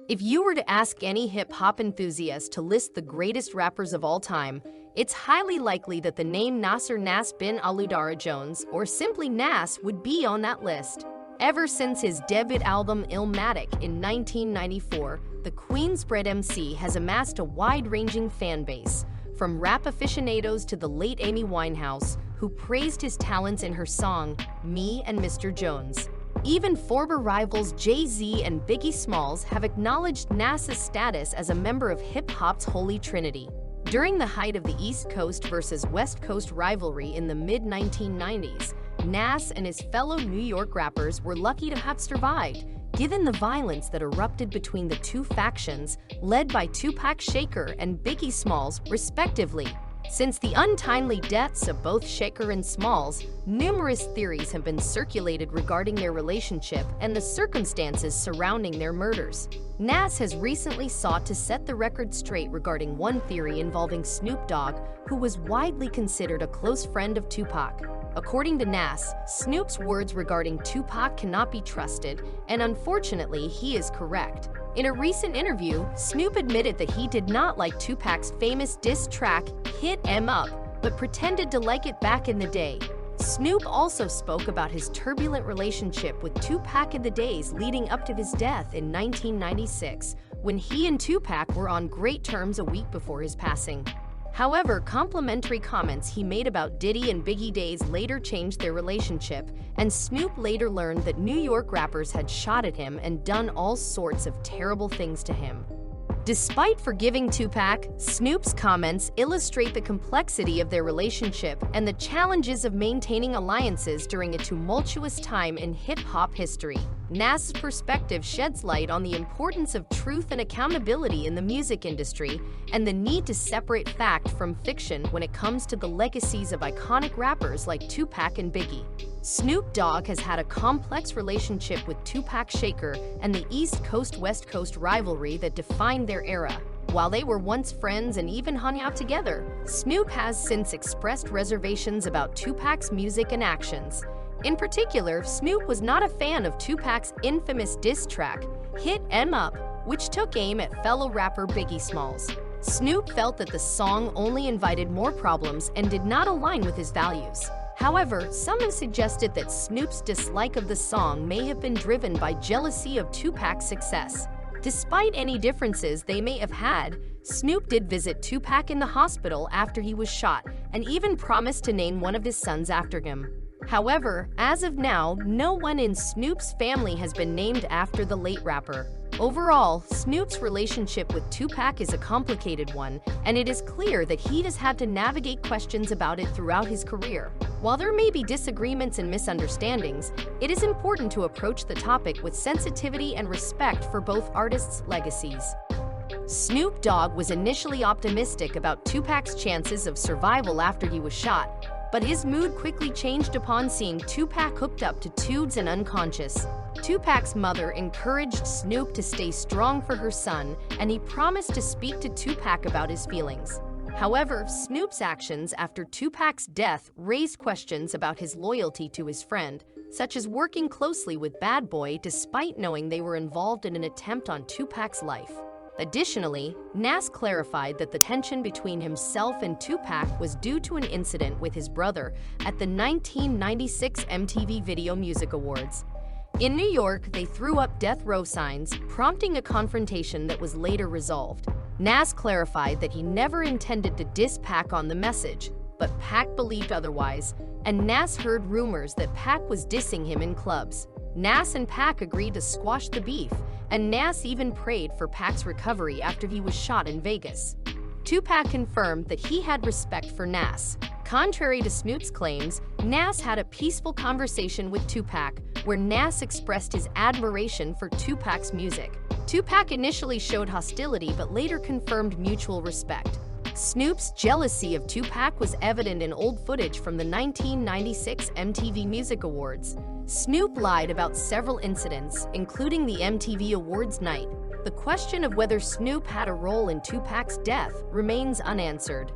If you were to ask any hip-hop enthusiast to list the greatest rappers of all time, it's highly likely that the name Nasser Nas bin Aludara Jones, or simply Nas, would be on that list. Ever since his debut album Illmatic in 1994, the Queensbred MC has amassed a wide-ranging fan base, from rap aficionados to the late Amy Winehouse, who praised his talents in her song, Me and Mr. Jones. Even former rivals Jay-Z and Biggie Smalls have acknowledged Nas's status as a member of hip-hop's Holy Trinity. During the height of the East Coast versus West Coast rivalry in the mid-1990s, Nas and his fellow New York rappers were lucky to have survived, given the violence that erupted between the two factions, led by Tupac Shakur and Biggie Smalls, respectively. Since the untimely deaths of both Shakur and Smalls, numerous theories have been circulated regarding their relationship and the circumstances surrounding their murders. Nas has recently sought to set the record straight regarding one theory involving Snoop Dogg, who was widely considered a close friend of Tupac. According to Nas, Snoop's words regarding Tupac cannot be trusted, and unfortunately, he is correct. In a recent interview, Snoop admitted that he did not like Tupac's famous diss track, Hit 'Em Up, but pretended to like it back in the day. Snoop also spoke about his turbulent relationship with Tupac in the days leading up to his death in 1996, when he and Tupac were on great terms a week before his passing. However, complimentary comments he made about Diddy and Biggie days later changed their relationship, and Snoop later learned that New York rappers had shot at him and done all sorts of terrible things to him. Despite forgiving Tupac, Snoop's comments illustrate the complexity of their relationship and the challenges of maintaining alliances during a tumultuous time in hip-hop history. Nas's perspective sheds light on the importance of truth and accountability in the music industry and the need to separate fact from fiction when it comes to the legacies of iconic rappers like Tupac and Biggie. Snoop Dogg has had a complex relationship with Tupac Shakur and the East Coast-West Coast rivalry that defined their era. While they were once friends and even hung out together, Snoop has since expressed reservations about Tupac's music and actions. In particular, Snoop was not a fan of Tupac's infamous diss track, Hit 'Em Up, which took aim at fellow rapper Biggie Smalls. Snoop felt that the song only invited more problems and did not align with his values. However, some have suggested that Snoop's dislike of the song may have been driven by jealousy of Tupac's success. Despite any differences they may have had, Snoop did visit Tupac in the hospital after he was shot and even promised to name one of his sons after him. However, as of now, no one in Snoop's family has been named after the late rapper. Overall, Snoop's relationship with Tupac is a complicated one, and it is clear that he has had to navigate questions about it throughout his career. While there may be disagreements and misunderstandings, it is important to approach the topic with sensitivity and respect for both artists' legacies. Snoop Dogg was initially optimistic about Tupac's chances of survival after he was shot, but his mood quickly changed upon seeing Tupac hooked up to tubes and unconscious. Tupac's mother encouraged Snoop to stay strong for her son, and he promised to speak to Tupac about his feelings. However, Snoop's actions after Tupac's death raised questions about his loyalty to his friend, such as working closely with Bad Boy despite knowing they were involved in an attempt on Tupac's life. Additionally, Nas clarified that the tension between himself and Tupac was due to an incident with his brother at the 1996 MTV Video Music Awards. In New York, they threw up death row signs, prompting a confrontation that was later resolved. Nas clarified that he never intended to diss Pac on the message, but Pac believed otherwise, and Nas heard rumors that Pac was dissing him in clubs. Nas and Pac agreed to squash the beef, and Nas even prayed for Pac's recovery after he was shot in Vegas. Tupac confirmed that he had respect for Nas. Contrary to Snoop's claims, Nas had a peaceful conversation with Tupac, where Nas expressed his admiration for Tupac's music. Tupac initially showed hostility but later confirmed mutual respect. Snoop's jealousy of Tupac was evident in old footage from the 1996 MTV Music Awards. Snoop lied about several incidents, including the MTV Awards night. The question of whether Snoop had a role in Tupac's death remains unanswered.